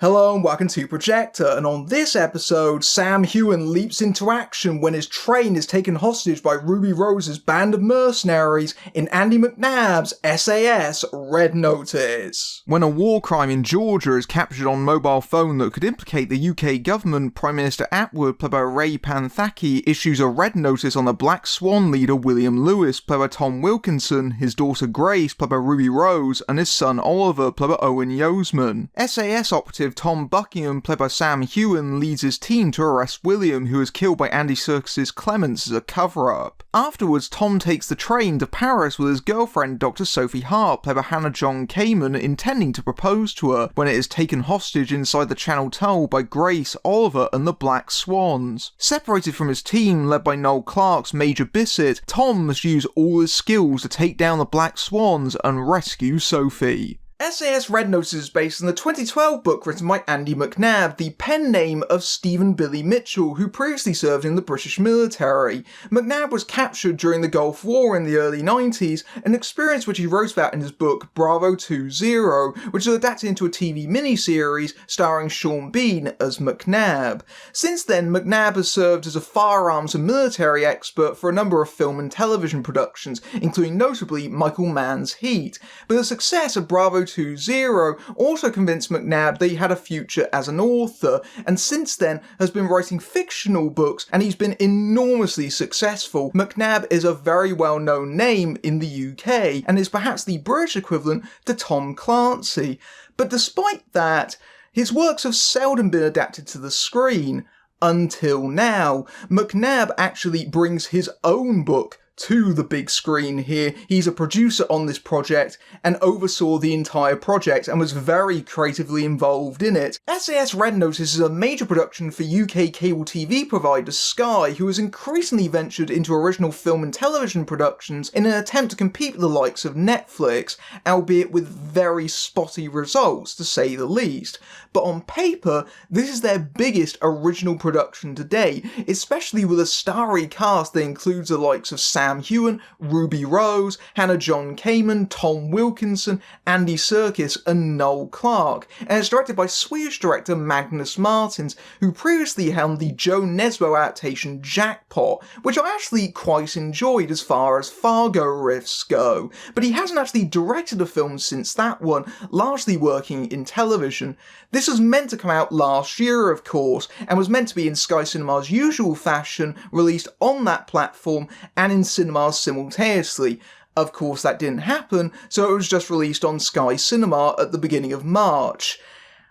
Hello and welcome to Projector, and on this episode, Sam Heughan leaps into action when his train is taken hostage by Ruby Rose's band of mercenaries in Andy McNab's S.A.S. Red Notice. When a war crime in Georgia is captured on mobile phone that could implicate the UK government, Prime Minister Atwood, played by Ray Panthaki, issues a red notice on the Black Swan leader William Lewis, played by Tom Wilkinson, his daughter Grace, played by Ruby Rose, and his son Oliver, played by Owen Yeoman. S.A.S. operative Tom Buckingham, played by Sam Heughan, leads his team to arrest William, who is killed by Andy Serkis' Clements as a cover-up. Afterwards, Tom takes the train to Paris with his girlfriend Dr. Sophie Hart, played by John-Kamen, intending to propose to her when it is taken hostage inside the Channel Tunnel by Grace, Oliver, and the Black Swans. Separated from his team, led by Noel Clarke's Major Bissett, Tom must use all his skills to take down the Black Swans and rescue Sophie. S.A.S. Red Notice is based on the 2012 book written by Andy McNab, the pen name of Stephen Billy Mitchell, who previously served in the British military. McNab was captured during the Gulf War in the early 90s, an experience which he wrote about in his book Bravo 20, which was adapted into a TV miniseries starring Sean Bean as McNab. Since then, McNab has served as a firearms and military expert for a number of film and television productions, including notably Michael Mann's Heat. But the success of Bravo 20 also convinced McNab that he had a future as an author, and since then has been writing fictional books, and he's been enormously successful. McNab is a very well-known name in the UK, and is perhaps the British equivalent to Tom Clancy. But despite that, his works have seldom been adapted to the screen. Until now. McNab actually brings his own book to the big screen here. He's a producer on this project and oversaw the entire project and was very creatively involved in it. S.A.S. Red Notice is a major production for UK cable TV provider Sky, who has increasingly ventured into original film and television productions in an attempt to compete with the likes of Netflix, albeit with very spotty results, to say the least. But on paper, this is their biggest original production to date, especially with a starry cast that includes the likes of Sam Heughan, Ruby Rose, John-Kamen, Tom Wilkinson, Andy Serkis, and Noel Clarke, and it's directed by Swedish director Magnus Martins, who previously helmed the Joe Nesbo adaptation Jackpot, which I actually quite enjoyed as far as Fargo riffs go, but he hasn't actually directed a film since that one, largely working in television. This was meant to come out last year, of course, and was meant to be in Sky Cinema's usual fashion, released on that platform and in cinemas simultaneously. Of course, that didn't happen, so it was just released on Sky Cinema at the beginning of March.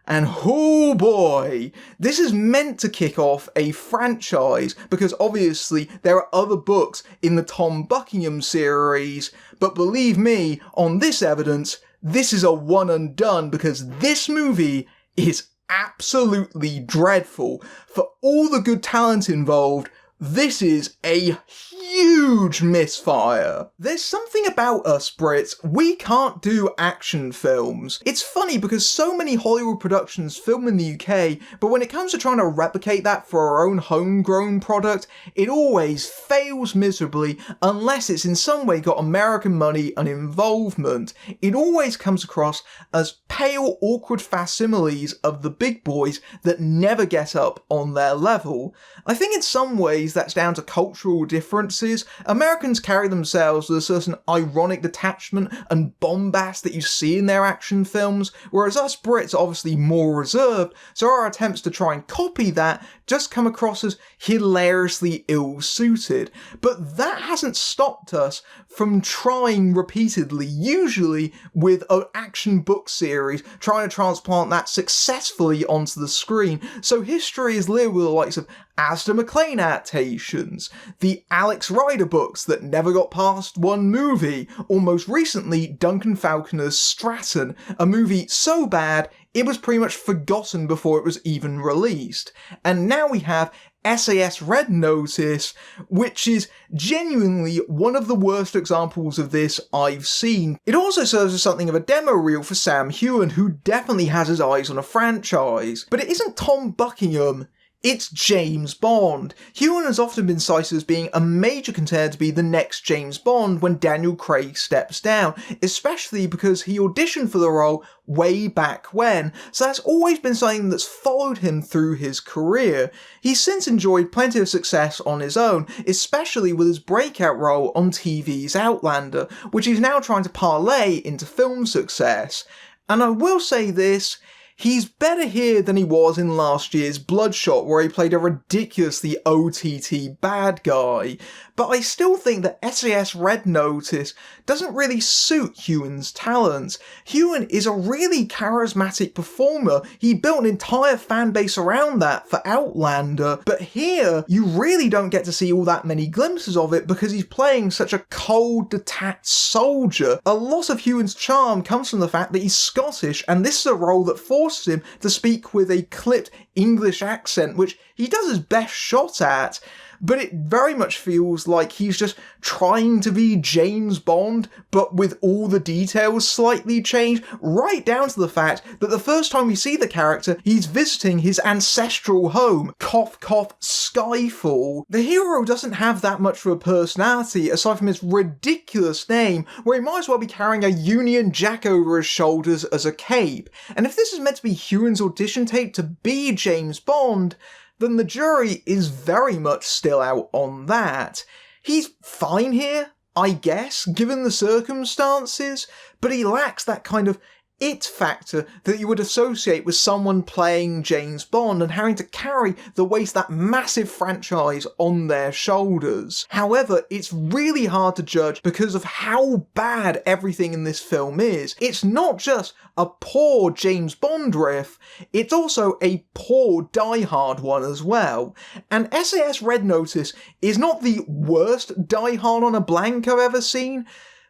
And oh boy, this is meant to kick off a franchise, because obviously there are other books in the Tom Buckingham series, but believe me, on this evidence, this is a one and done, because this movie is absolutely dreadful. For all the good talent involved, this is a huge misfire. There's something about us Brits, we can't do action films. It's funny because so many Hollywood productions film in the UK, but when it comes to trying to replicate that for our own homegrown product, it always fails miserably unless it's in some way got American money and involvement. It always comes across as pale, awkward facsimiles of the big boys that never get up on their level. I think in some ways that's down to cultural differences. Americans carry themselves with a certain ironic detachment and bombast that you see in their action films, whereas us Brits are obviously more reserved, so our attempts to try and copy that just come across as hilariously ill-suited. But that hasn't stopped us from trying repeatedly, usually with an action book series, trying to transplant that successfully onto the screen. So history is littered with the likes of Asda McLean adaptations, the Alex Rider books that never got past one movie, or most recently Duncan Falconer's Stratton, a movie so bad it was pretty much forgotten before it was even released. And now we have S.A.S. Red Notice, which is genuinely one of the worst examples of this I've seen. It also serves as something of a demo reel for Sam Heughan, who definitely has his eyes on a franchise. But it isn't Tom Buckingham, It's James Bond. Heughan has often been cited as being a major contender to be the next James Bond when Daniel Craig steps down, especially because he auditioned for the role way back when, so that's always been something that's followed him through his career. He's since enjoyed plenty of success on his own, especially with his breakout role on TV's Outlander, which he's now trying to parlay into film success. And I will say this, he's better here than he was in last year's Bloodshot, where he played a ridiculously OTT bad guy, but I still think that S.A.S. Red Notice doesn't really suit Heughan's talents. Heughan is a really charismatic performer. He built an entire fan base around that for Outlander, but here you really don't get to see all that many glimpses of it because he's playing such a cold, detached soldier. A lot of Heughan's charm comes from the fact that he's Scottish, and this is a role that forces him to speak with a clipped English accent, which he does his best shot at, but it very much feels like he's just trying to be James Bond, but with all the details slightly changed, right down to the fact that the first time we see the character, he's visiting his ancestral home, cough cough Skyfall. The hero doesn't have that much of a personality, aside from his ridiculous name, where he might as well be carrying a Union Jack over his shoulders as a cape. And if this is meant to be Heughan's audition tape to be James Bond, then the jury is very much still out on that. He's fine here, I guess, given the circumstances, but he lacks that kind of it factor that you would associate with someone playing James Bond and having to carry the weight of that massive franchise on their shoulders. However, it's really hard to judge because of how bad everything in this film is. It's not just a poor James Bond riff, it's also a poor Die Hard one as well. And S.A.S. Red Notice is not the worst Die Hard on a blank I've ever seen,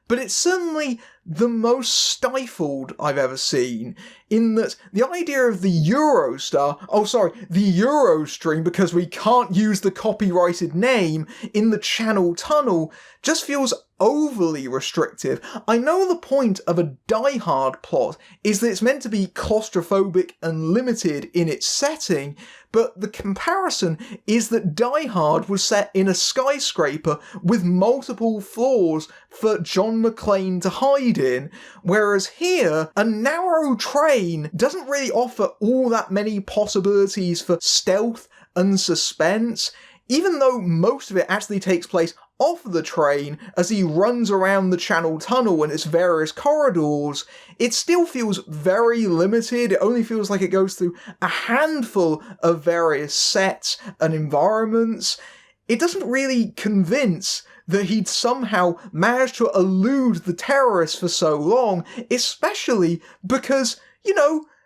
but it's certainly the most stifled I've ever seen, in that the idea of the Eurostream, because we can't use the copyrighted name, in the Channel Tunnel just feels overly restrictive. I know the point of a Die Hard plot is that it's meant to be claustrophobic and limited in its setting, but the comparison is that Die Hard was set in a skyscraper with multiple floors for John McClane to hide in, whereas here, a narrow train doesn't really offer all that many possibilities for stealth and suspense, even though most of it actually takes place off the train as he runs around the Channel Tunnel and its various corridors. It still feels very limited. It only feels like it goes through a handful of various sets and environments. It doesn't really convince that he'd somehow managed to elude the terrorists for so long, especially because,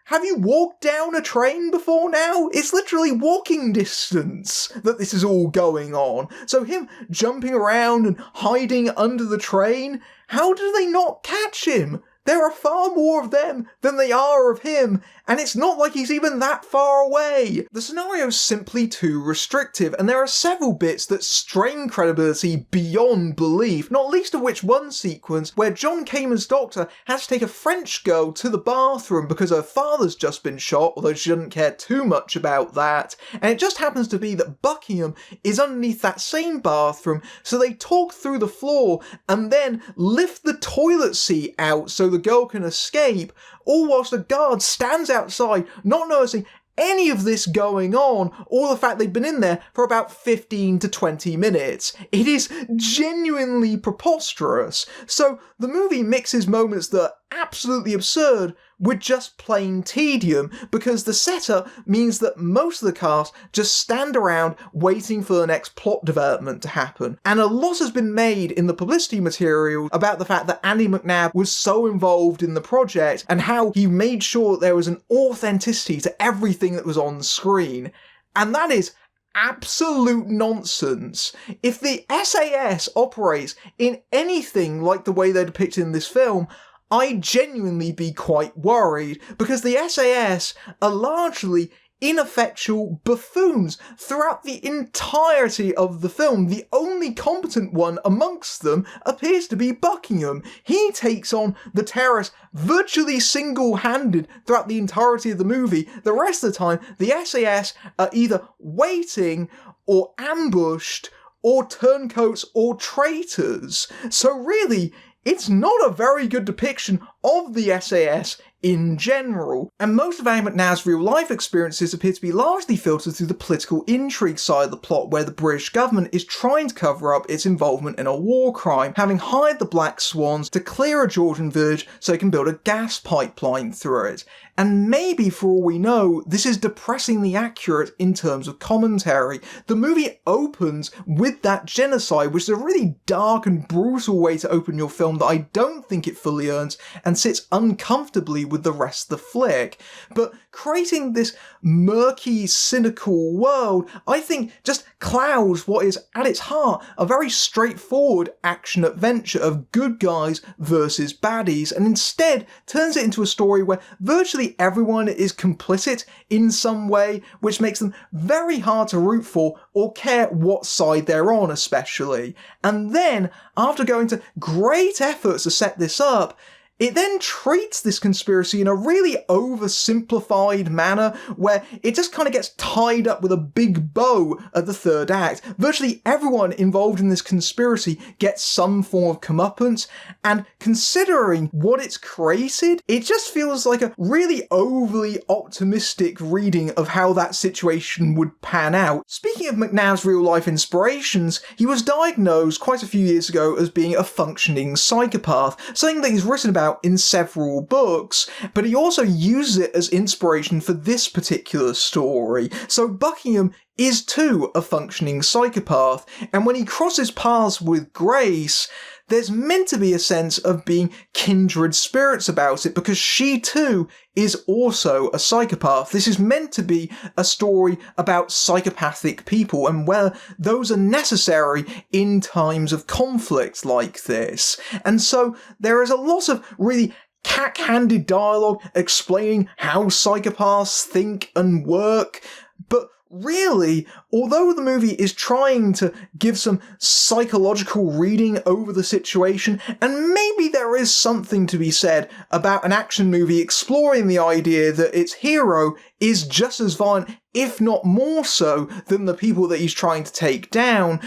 have you walked down a train before now? It's literally walking distance that this is all going on. So him jumping around and hiding under the train, how do they not catch him? There are far more of them than they are of him, and it's not like he's even that far away. The scenario's simply too restrictive, and there are several bits that strain credibility beyond belief, not least of which one sequence where john-Kamen's doctor has to take a French girl to the bathroom because her father's just been shot, although she doesn't care too much about that, and it just happens to be that Buckingham is underneath that same bathroom, so they talk through the floor and then lift the toilet seat out so the girl can escape, all whilst a guard stands outside, not noticing any of this going on, or the fact they've been in there for about 15 to 20 minutes. It is genuinely preposterous. So the movie mixes moments that are absolutely absurd with just plain tedium, because the setup means that most of the cast just stand around waiting for the next plot development to happen. And a lot has been made in the publicity material about the fact that Andy McNab was so involved in the project and how he made sure that there was an authenticity to everything that was on screen. And that is absolute nonsense. If the S.A.S. operates in anything like the way they're depicted in this film, I'd genuinely be quite worried, because the S.A.S. are largely ineffectual buffoons throughout the entirety of the film. The only competent one amongst them appears to be Buckingham. He takes on the terrorists virtually single-handed throughout the entirety of the movie. The rest of the time, the S.A.S. are either waiting or ambushed or turncoats or traitors. So really, it's not a very good depiction of the S.A.S. in general, and most of Andy McNab's real-life experiences appear to be largely filtered through the political intrigue side of the plot, where the British government is trying to cover up its involvement in a war crime, having hired the Black Swans to clear a Georgian village so they can build a gas pipeline through it. And maybe, for all we know, this is depressingly accurate in terms of commentary. The movie opens with that genocide, which is a really dark and brutal way to open your film that I don't think it fully earns, and sits uncomfortably with the rest of the flick. But creating this murky, cynical world, I think, just clouds what is, at its heart, a very straightforward action-adventure of good guys versus baddies, and instead turns it into a story where virtually everyone is complicit in some way, which makes them very hard to root for or care what side they're on, especially. And then, after going to great efforts to set this up, it then treats this conspiracy in a really oversimplified manner where it just kind of gets tied up with a big bow at the third act. Virtually everyone involved in this conspiracy gets some form of comeuppance, and considering what it's created, it just feels like a really overly optimistic reading of how that situation would pan out. Speaking of McNab's real-life inspirations, he was diagnosed quite a few years ago as being a functioning psychopath, something that he's written about in several books, but he also uses it as inspiration for this particular story. So Buckingham is too a functioning psychopath, and when he crosses paths with Grace, there's meant to be a sense of being kindred spirits about it, because she too is also a psychopath. This is meant to be a story about psychopathic people and where those are necessary in times of conflict like this. And so there is a lot of really cack-handed dialogue explaining how psychopaths think and work, but really, although the movie is trying to give some psychological reading over the situation, and maybe there is something to be said about an action movie exploring the idea that its hero is just as violent, if not more so, than the people that he's trying to take down,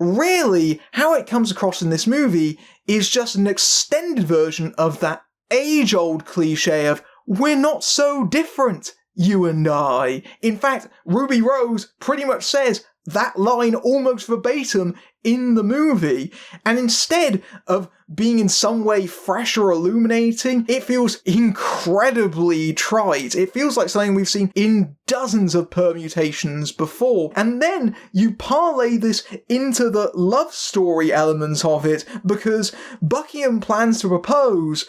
really, how it comes across in this movie is just an extended version of that age-old cliche of, we're not so different, you and I. In fact, Ruby Rose pretty much says that line almost verbatim in the movie, and instead of being in some way fresh or illuminating, it feels incredibly trite. It feels like something we've seen in dozens of permutations before. And then you parlay this into the love story elements of it, because Buckingham plans to propose,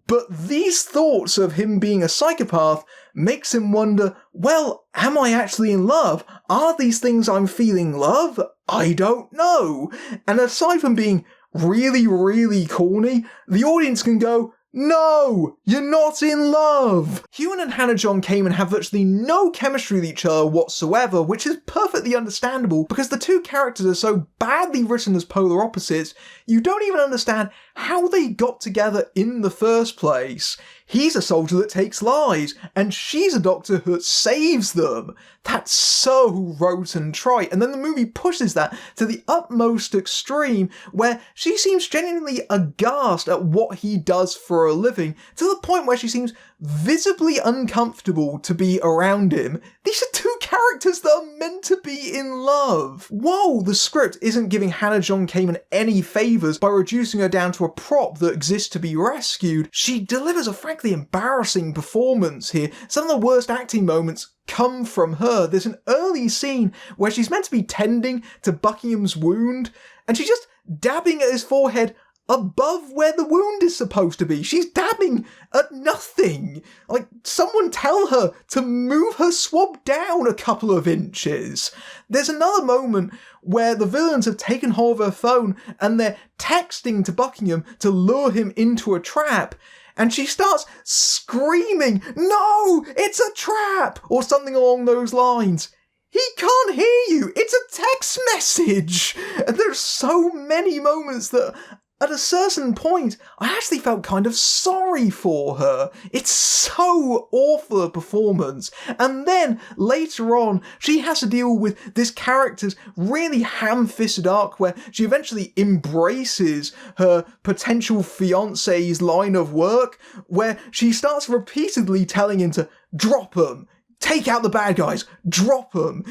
but these thoughts of him being a psychopath makes him wonder, well, am I actually in love? Are these things I'm feeling love? I don't know. And aside from being really, really corny, the audience can go, no, you're not in love. Heughan and Hannah john-kamen have virtually no chemistry with each other whatsoever, which is perfectly understandable because the two characters are so badly written as polar opposites, you don't even understand how they got together in the first place. He's a soldier that takes lives, and she's a doctor who saves them. That's so rote and trite. And then the movie pushes that to the utmost extreme, where she seems genuinely aghast at what he does for a living, to the point where she seems visibly uncomfortable to be around him. These are two characters that are meant to be in love. Whoa, the script isn't giving Hannah john-kamen any favours by reducing her down to a prop that exists to be rescued. She delivers a frankly embarrassing performance here. Some of the worst acting moments come from her. There's an early scene where she's meant to be tending to Buckingham's wound, and she's just dabbing at his forehead above where the wound is supposed to be. She's dabbing at nothing. Like, someone tell her to move her swab down a couple of inches. There's another moment where the villains have taken hold of her phone and they're texting to Buckingham to lure him into a trap, and she starts screaming, "No, it's a trap!" or something along those lines. He can't hear you! It's a text message! And there's so many moments that, at a certain point, I actually felt kind of sorry for her. It's so awful a performance. And then, later on, she has to deal with this character's really ham-fisted arc where she eventually embraces her potential fiancé's line of work, where she starts repeatedly telling him to drop him. Take out the bad guys, drop them.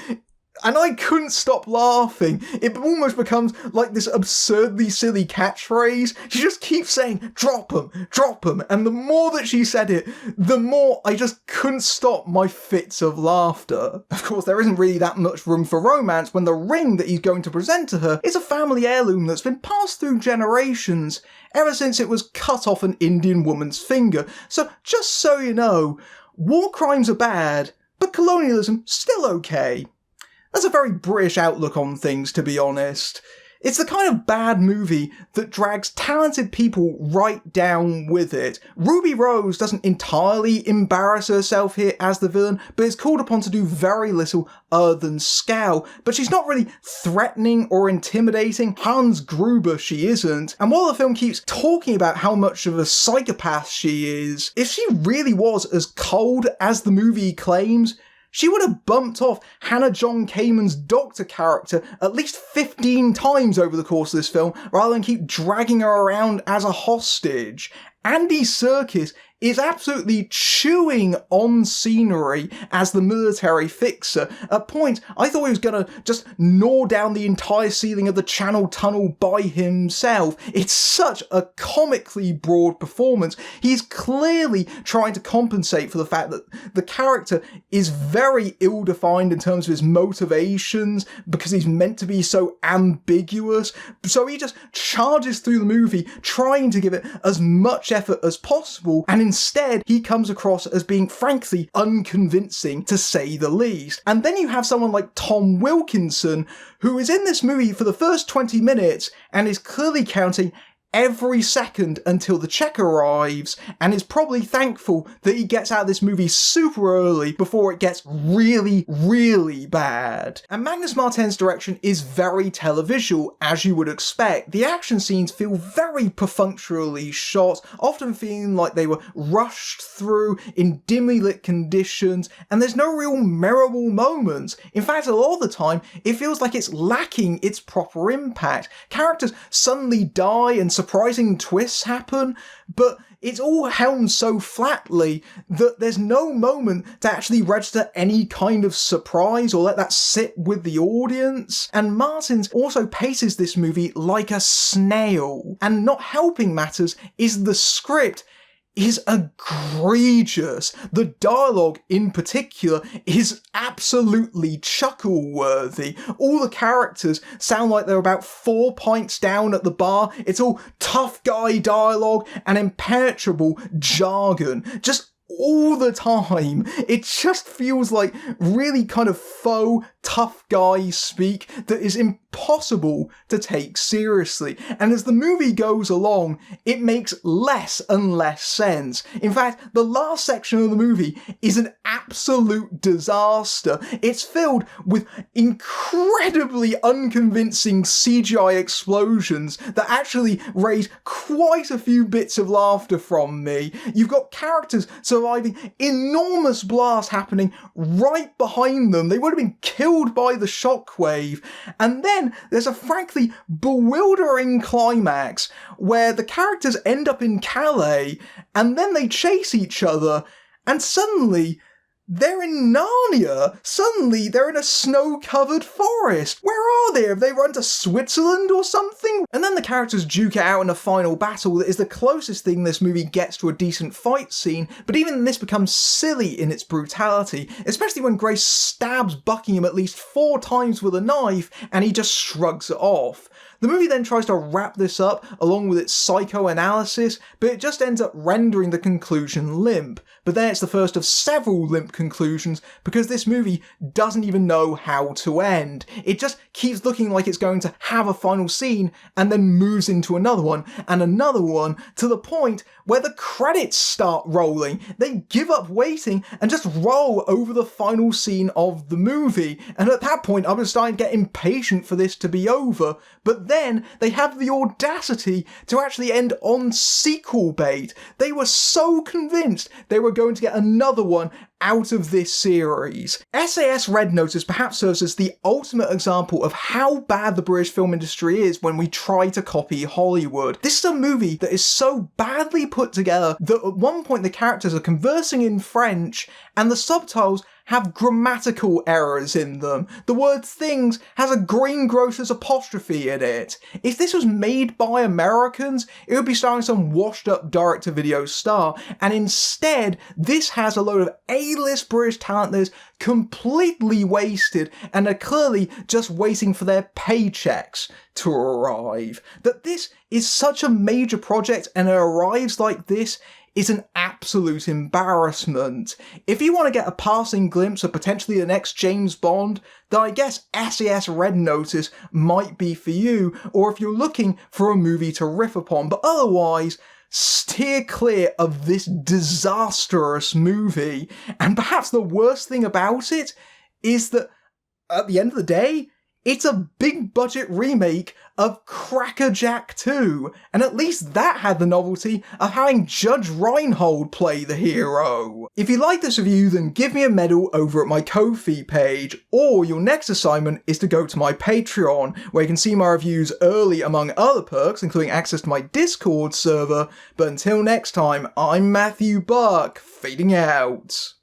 And I couldn't stop laughing. It almost becomes like this absurdly silly catchphrase. She just keeps saying, drop them. And the more that she said it, the more I just couldn't stop my fits of laughter. Of course, there isn't really that much room for romance when the ring that he's going to present to her is a family heirloom that's been passed through generations, ever since it was cut off an Indian woman's finger. So just so you know, war crimes are bad, but colonialism still okay. That's a very British outlook on things, to be honest. It's the kind of bad movie that drags talented people right down with it. Ruby Rose doesn't entirely embarrass herself here as the villain, but is called upon to do very little other than scowl. But she's not really threatening or intimidating. Hans Gruber she isn't. And while the film keeps talking about how much of a psychopath she is, if she really was as cold as the movie claims, she would have bumped off Hannah John-Kamen's Doctor character at least 15 times over the course of this film, rather than keep dragging her around as a hostage. Andy Serkis is absolutely chewing on scenery as the military fixer. At points, I thought he was going to just gnaw down the entire ceiling of the Channel Tunnel by himself. It's such a comically broad performance. He's clearly trying to compensate for the fact that the character is very ill-defined in terms of his motivations, because he's meant to be so ambiguous. So he just charges through the movie, trying to give it as much effort as possible, and instead, he comes across as being frankly unconvincing, to say the least. And then you have someone like Tom Wilkinson, who is in this movie for the first 20 minutes and is clearly counting every second until the check arrives, and is probably thankful that he gets out of this movie super early before it gets really, really bad. And Magnus Martin's direction is very televisual, as you would expect. The action scenes feel very perfunctorily shot, often feeling like they were rushed through in dimly lit conditions, and there's no real memorable moments. In fact, a lot of the time, it feels like it's lacking its proper impact. Characters suddenly die and surprising twists happen, but it's all helmed so flatly that there's no moment to actually register any kind of surprise or let that sit with the audience. And Martins also paces this movie like a snail. And not helping matters is the script is egregious. The dialogue in particular is absolutely chuckle-worthy. All the characters sound like they're about 4 pints down at the bar. It's all tough guy dialogue and impenetrable jargon. Just all the time. It just feels like really kind of faux tough guy speak that is impossible to take seriously. And as the movie goes along, it makes less and less sense. In fact, the last section of the movie is an absolute disaster. It's filled with incredibly unconvincing CGI explosions that actually raise quite a few bits of laughter from me. You've got characters surviving enormous blasts happening right behind them. They would have been killed by the shockwave. And then there's a frankly bewildering climax where the characters end up in Calais and then they chase each other, and suddenly they're in Narnia. Suddenly they're in a snow-covered forest. Where are they? Have they run to Switzerland or something? And then the characters duke it out in a final battle that is the closest thing this movie gets to a decent fight scene, but even this becomes silly in its brutality, especially when Grace stabs Buckingham at least 4 times with a knife and he just shrugs it off. The movie then tries to wrap this up along with its psychoanalysis, but it just ends up rendering the conclusion limp. But then it's the first of several limp conclusions because this movie doesn't even know how to end. It just keeps looking like it's going to have a final scene and then moves into another one and another one to the point where the credits start rolling. They give up waiting and just roll over the final scene of the movie. And at that point, I was starting to get impatient for this to be over. But then they have the audacity to actually end on sequel bait. They were so convinced they were going to get another one out of this series. S.A.S. Red Notice perhaps serves as the ultimate example of how bad the British film industry is when we try to copy Hollywood. This is a movie that is so badly put together that at one point the characters are conversing in French and the subtitles have grammatical errors in them. The word things has a greengrocer's apostrophe in it. If this was made by Americans, it would be starring some washed up direct-to-video star, and instead, this has a load of A-list British talent that is completely wasted and are clearly just waiting for their paychecks to arrive. That this is such a major project and it arrives like this is an absolute embarrassment. If you want to get a passing glimpse of potentially the next James Bond, then I guess S.A.S. Red Notice might be for you, or if you're looking for a movie to riff upon, but otherwise, steer clear of this disastrous movie. And perhaps the worst thing about it is that, at the end of the day, it's a big budget remake of Crackerjack 2, and at least that had the novelty of having Judge Reinhold play the hero. If you like this review, then give me a medal over at my Ko-fi page, or your next assignment is to go to my Patreon, where you can see my reviews early among other perks, including access to my Discord server. But until next time, I'm Matthew Buck, fading out.